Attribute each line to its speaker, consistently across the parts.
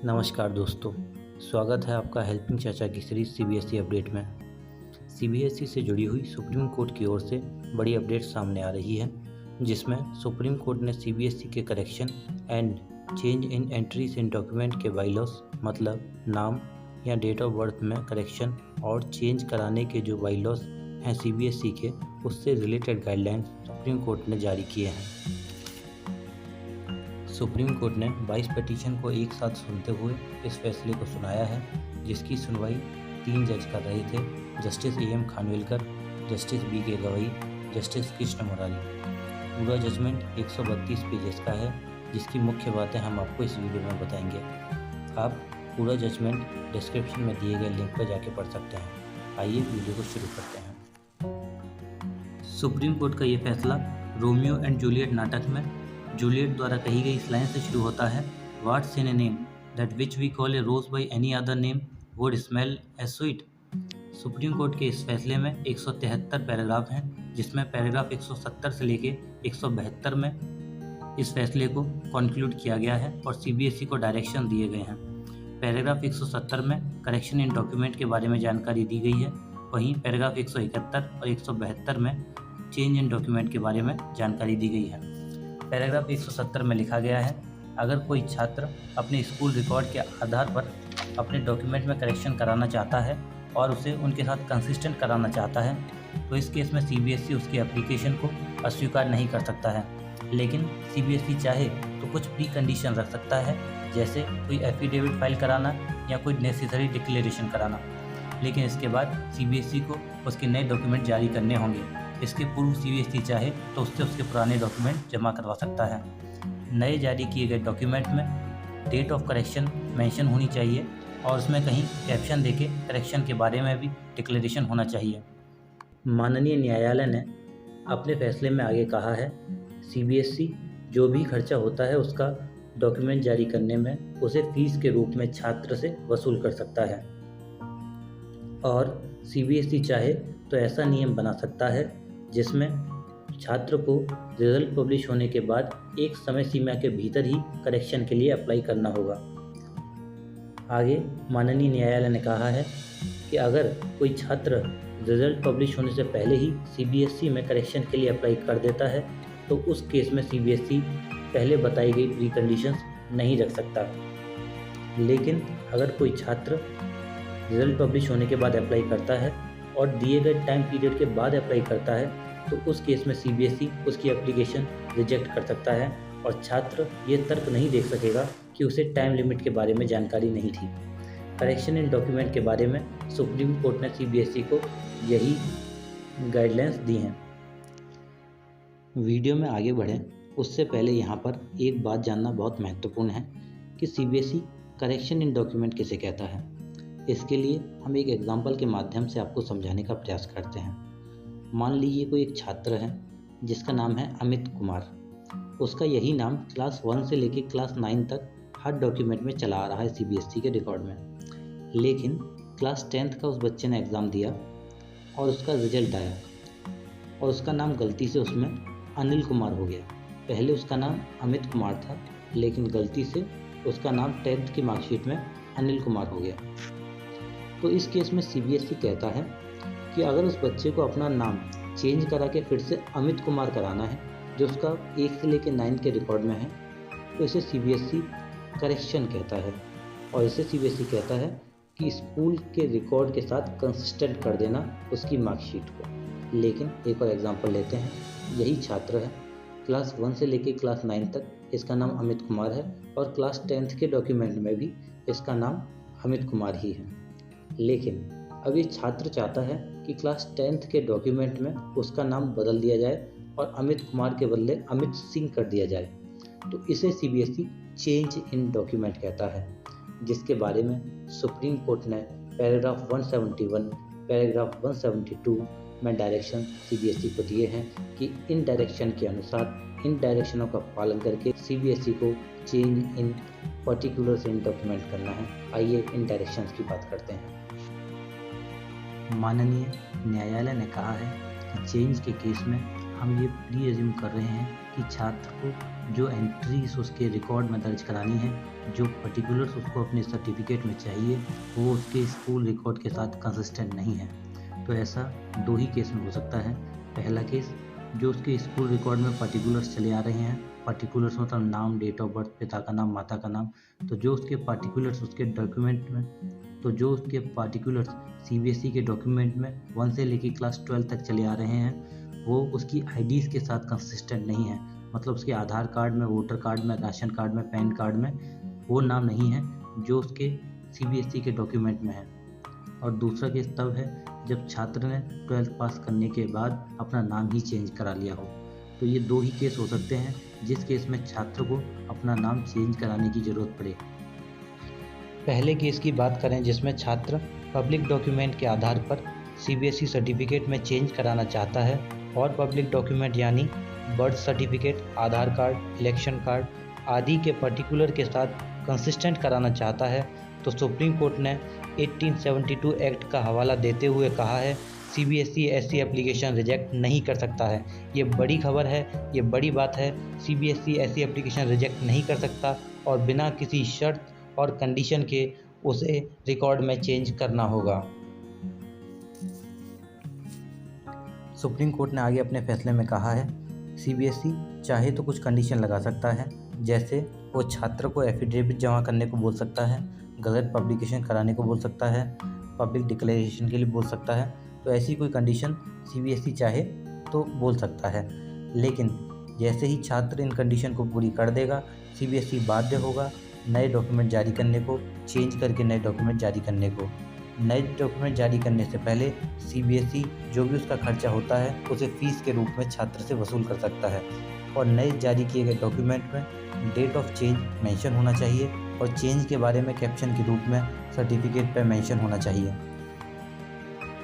Speaker 1: नमस्कार दोस्तों, स्वागत है आपका हेल्पिंग चाचा की सीरीज सीबीएसई अपडेट में। सीबीएसई से जुड़ी हुई सुप्रीम कोर्ट की ओर से बड़ी अपडेट सामने आ रही है, जिसमें सुप्रीम कोर्ट ने सीबीएसई के correction and change in entries in document के बाईलॉस मतलब नाम या डेट ऑफ बर्थ में करेक्शन और चेंज कराने के जो बाईलॉस हैं सीबीएसई के, उससे रिलेटेड गाइडलाइंस सुप्रीम कोर्ट ने जारी किए हैं। सुप्रीम कोर्ट ने 22 पिटीशन को एक साथ सुनते हुए इस फैसले को सुनाया है, जिसकी सुनवाई 3 जज कर रहे थे, justice AM Khanwilkar, justice BK Gavai, justice Krishna Murari. पूरा जजमेंट 132 पेजेस का है, जिसकी मुख्य बातें हम आपको इस वीडियो में बताएंगे। आप पूरा जजमेंट डिस्क्रिप्शन में दिए गए लिंक पर जाके पढ़ सकते हैं। आइए वीडियो को शुरू करते हैं। सुप्रीम कोर्ट का ये फैसला रोमियो एंड जूलियट नाटक में जूलियट द्वारा कही गई इस लाइन से शुरू होता है, what's in a name that which we call a rose by any other name would smell as sweet. Supreme court के इस फैसले में 173 पैराग्राफ हैं, जिसमें पैराग्राफ 170 से लेके 172 में इस फैसले को कॉन्क्लूड किया गया है और सीबीएसई को डायरेक्शन दिए गए हैं। पैराग्राफ 170 में करेक्शन इन डॉक्यूमेंट के बारे में जानकारी दी गई है, वहीं पैराग्राफ 171 और 172 में चेंज इन डॉक्यूमेंट के बारे में जानकारी दी गई है। पैराग्राफ 170 में लिखा गया है, अगर कोई छात्र अपने स्कूल रिकॉर्ड के आधार पर अपने डॉक्यूमेंट में करेक्शन कराना चाहता है और उसे उनके साथ कंसिस्टेंट कराना चाहता है, तो इस केस में सीबीएसई उसकी एप्लीकेशन को अस्वीकार नहीं कर सकता है। लेकिन सीबीएसई चाहे तो कुछ प्री कंडीशन रख सकता है, जैसे कोई एफिडेविट फाइल कराना या कोई नेसेसरी डिक्लेरेशन कराना। लेकिन इसके बाद सीबीएसई को उसके नए डॉक्यूमेंट जारी करने होंगे। इसके पूर्व सीबीएसई चाहे तो उससे उसके पुराने डॉक्यूमेंट जमा करवा सकता है। नए जारी किए गए डॉक्यूमेंट में डेट ऑफ करेक्शन मेंशन होनी चाहिए और उसमें कहीं कैप्शन देके करेक्शन के बारे में भी डिक्लेरेशन होना चाहिए। माननीय न्यायालय ने अपने फैसले में आगे कहा है, सीबीएसई जो भी खर्चा होता है उसका डॉक्यूमेंट जारी करने में उसे फीस के रूप में छात्र से वसूल कर सकता है और सीबीएसई चाहे तो ऐसा नियम बना सकता है जिसमें छात्र को रिजल्ट पब्लिश होने के बाद एक समय सीमा के भीतर ही करेक्शन के लिए अप्लाई करना होगा। आगे माननीय न्यायालय ने कहा है कि अगर कोई छात्र रिजल्ट पब्लिश होने से पहले ही सीबीएसई में करेक्शन के लिए अप्लाई कर देता है, तो उस केस में सीबीएसई पहले बताई गई प्री कंडीशंस नहीं रख सकता। लेकिन अगर कोई छात्र रिजल्ट पब्लिश होने के बाद अप्लाई करता है और दिए गए टाइम पीरियड के बाद अप्लाई करता है, तो उस केस में सीबीएसई उसकी एप्लीकेशन रिजेक्ट कर सकता है और छात्र ये तर्क नहीं देख सकेगा कि उसे टाइम लिमिट के बारे में जानकारी नहीं थी। करेक्शन इन डॉक्यूमेंट के बारे में सुप्रीम कोर्ट ने सीबीएसई को यही गाइडलाइंस दी हैं। वीडियो में आगे बढ़ें उससे पहले यहाँ पर एक बात जानना बहुत महत्वपूर्ण है कि सीबीएसई करेक्शन इन डॉक्यूमेंट किसे कहता है। इसके लिए हम एक एग्जाम्पल के माध्यम से आपको समझाने का प्रयास करते हैं। मान लीजिए कोई एक छात्र है जिसका नाम है अमित कुमार। उसका यही नाम क्लास 1 से लेकर क्लास 9 तक हर डॉक्यूमेंट में चला आ रहा है सीबीएसई के रिकॉर्ड में। लेकिन क्लास 10th का उस बच्चे ने एग्ज़ाम दिया और उसका रिजल्ट आया और उसका नाम गलती से उसमें अनिल कुमार हो गया। पहले उसका नाम अमित कुमार था, लेकिन गलती से उसका नाम 10th की मार्कशीट में अनिल कुमार हो गया। तो इस केस में सीबीएसई कहता है कि अगर उस बच्चे को अपना नाम चेंज करा के फिर से अमित कुमार कराना है, जो उसका 1 से लेकर 9 के रिकॉर्ड में है, तो इसे सीबीएसई करेक्शन कहता है और इसे सीबीएसई कहता है कि स्कूल के रिकॉर्ड के साथ कंसिस्टेंट कर देना उसकी मार्कशीट को। लेकिन एक और एग्जांपल लेते हैं। यही छात्र है, क्लास 1 से लेकर क्लास 9 तक इसका नाम अमित कुमार है और क्लास 10th के डॉक्यूमेंट में भी इसका नाम अमित कुमार ही है। लेकिन अब ये छात्र चाहता है कि क्लास 10th के डॉक्यूमेंट में उसका नाम बदल दिया जाए और अमित कुमार के बदले अमित सिंह कर दिया जाए, तो इसे सीबीएसई चेंज इन डॉक्यूमेंट कहता है, जिसके बारे में सुप्रीम कोर्ट ने पैराग्राफ 171, पैराग्राफ 172 में डायरेक्शन सीबीएसई को दिए हैं कि इन डायरेक्शन के अनुसार इन डायरेक्शनों का पालन करके सीबीएसई को change in particulars in document करना है। आइए इन डायरेक्शंस की बात करते हैं। माननीय न्यायालय ने कहा है कि चेंज के केस में हम ये प्री एज्यूम कर रहे हैं कि छात्र को जो एंट्रीज उसके रिकॉर्ड में दर्ज करानी है, जो पर्टिकुलर्स उसको अपने सर्टिफिकेट में चाहिए, वो उसके स्कूल रिकॉर्ड के साथ कंसिस्टेंट नहीं है। तो ऐसा 2 ही केस में हो सकता है। पहला केस, जो उसके स्कूल रिकॉर्ड में पर्टिकुलर्स चले आ रहे हैं, पर्टिकुलर्स मतलब नाम, डेट ऑफ बर्थ, पिता का नाम, माता का नाम, तो जो उसके पर्टिकुलर्स उसके डॉक्यूमेंट में सीबीएसई के डॉक्यूमेंट में 1 से लेकर क्लास 12 तक चले आ रहे हैं, वो उसकी आईडीज़ के साथ कंसिस्टेंट नहीं है। मतलब उसके आधार कार्ड में, वोटर कार्ड में, राशन कार्ड में, पैन कार्ड में वो नाम नहीं है जो उसके सीबीएसई के डॉक्यूमेंट में है। और दूसरा केस तब है जब छात्र ने 12th पास करने के बाद अपना नाम ही चेंज करा लिया हो। तो ये 2 ही केस हो सकते हैं जिस केस में छात्र को अपना नाम चेंज कराने की ज़रूरत पड़े। पहले केस की बात करें जिसमें छात्र पब्लिक डॉक्यूमेंट के आधार पर सीबीएसई सर्टिफिकेट में चेंज कराना चाहता है और पब्लिक डॉक्यूमेंट यानी बर्थ सर्टिफिकेट, आधार कार्ड, इलेक्शन कार्ड आदि के पर्टिकुलर के साथ कंसिस्टेंट कराना चाहता है, तो सुप्रीम कोर्ट ने 1872 एक्ट का हवाला देते हुए कहा है सीबीएसई ऐसी एप्लीकेशन रिजेक्ट नहीं कर सकता है। ये बड़ी खबर है, ये बड़ी बात है। सीबीएसई ऐसी एप्लीकेशन रिजेक्ट नहीं कर सकता और बिना किसी शर्त और कंडीशन के उसे रिकॉर्ड में चेंज करना होगा। सुप्रीम कोर्ट ने आगे अपने फैसले में कहा है सीबीएसई चाहे तो कुछ कंडीशन लगा सकता है, जैसे वो छात्र को एफिडेविट जमा करने को बोल सकता है, गलत पब्लिकेशन कराने को बोल सकता है, पब्लिक डिक्लेरेशन के लिए बोल सकता है। तो ऐसी कोई कंडीशन सीबीएसई चाहे तो बोल सकता है, लेकिन जैसे ही छात्र इन कंडीशन को पूरी कर देगा, सीबीएसई बाध्य होगा नए डॉक्यूमेंट जारी करने को, चेंज करके नए डॉक्यूमेंट जारी करने को। नए डॉक्यूमेंट जारी करने से पहले सीबीएसई जो भी उसका खर्चा होता है उसे फीस के रूप में छात्र से वसूल कर सकता है। और नए जारी किए गए डॉक्यूमेंट में डेट ऑफ चेंज मेंशन होना चाहिए और चेंज के बारे में कैप्शन के रूप में सर्टिफिकेट पर मेंशन होना चाहिए।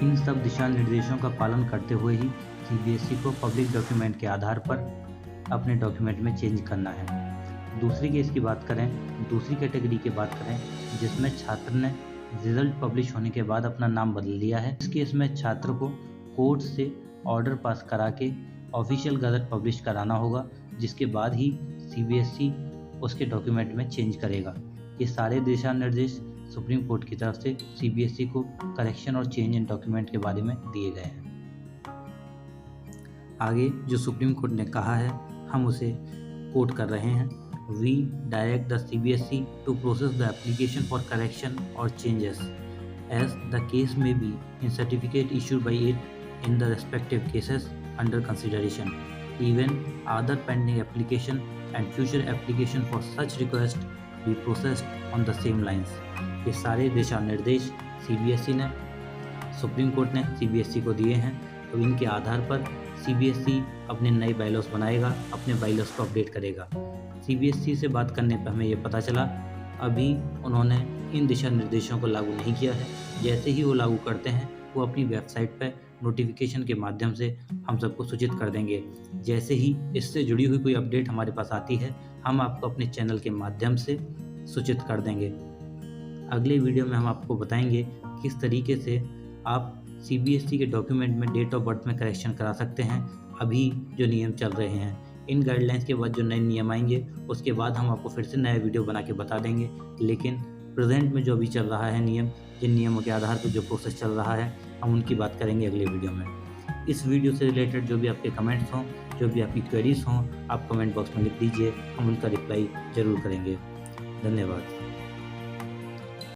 Speaker 1: इन सब दिशा निर्देशों का पालन करते हुए ही सीबीएसई को पब्लिक डॉक्यूमेंट के आधार पर अपने डॉक्यूमेंट में चेंज करना है। दूसरी केस की बात करें, दूसरी कैटेगरी की बात करें जिसमें छात्र ने रिजल्ट पब्लिश होने के बाद अपना नाम बदल लिया है। इस केस में छात्र को कोर्ट से ऑर्डर पास करा के ऑफिशियल गजट पब्लिश कराना होगा, जिसके बाद ही सीबीएसई उसके डॉक्यूमेंट में चेंज करेगा। ये सारे दिशा निर्देश सुप्रीम कोर्ट की तरफ से सीबीएसई को करेक्शन और चेंज इन डॉक्यूमेंट के बारे में दिए गए हैं। आगे जो सुप्रीम कोर्ट ने कहा है हम उसे कोट कर रहे हैं। We direct the CBSE to process the application for correction or changes as the case may be in certificate issued by it in the respective cases under consideration. Even other pending application and future application for such request be processed on the same lines. ये सारे दिशा निर्देश CBSE ने, supreme court ने CBSE को दिए हैं। तो इनके आधार पर सीबीएसई अपने नए बायलॉज बनाएगा, अपने बायलॉज को अपडेट करेगा। सीबीएसई से बात करने पर हमें ये पता चला अभी उन्होंने इन दिशा निर्देशों को लागू नहीं किया है। जैसे ही वो लागू करते हैं वो अपनी वेबसाइट पर नोटिफिकेशन के माध्यम से हम सबको सूचित कर देंगे। जैसे ही इससे जुड़ी हुई कोई अपडेट हमारे पास आती है हम आपको अपने चैनल के माध्यम से सूचित कर देंगे। अगले वीडियो में हम आपको बताएंगे किस तरीके से आप सीबीएसई के डॉक्यूमेंट में डेट ऑफ बर्थ में करेक्शन करा सकते हैं। अभी जो नियम चल रहे हैं, इन गाइडलाइंस के बाद जो नए नियम आएंगे उसके बाद हम आपको फिर से नया वीडियो बना के बता देंगे। लेकिन प्रेजेंट में जो अभी चल रहा है नियम, जिन नियमों के आधार पर जो प्रोसेस चल रहा है, हम उनकी बात करेंगे अगले वीडियो में। इस वीडियो से रिलेटेड जो भी आपके कमेंट्स हों, जो भी आपकी क्वेरीज हों, आप कमेंट बॉक्स में लिख दीजिए, हम उनका रिप्लाई ज़रूर करेंगे। धन्यवाद।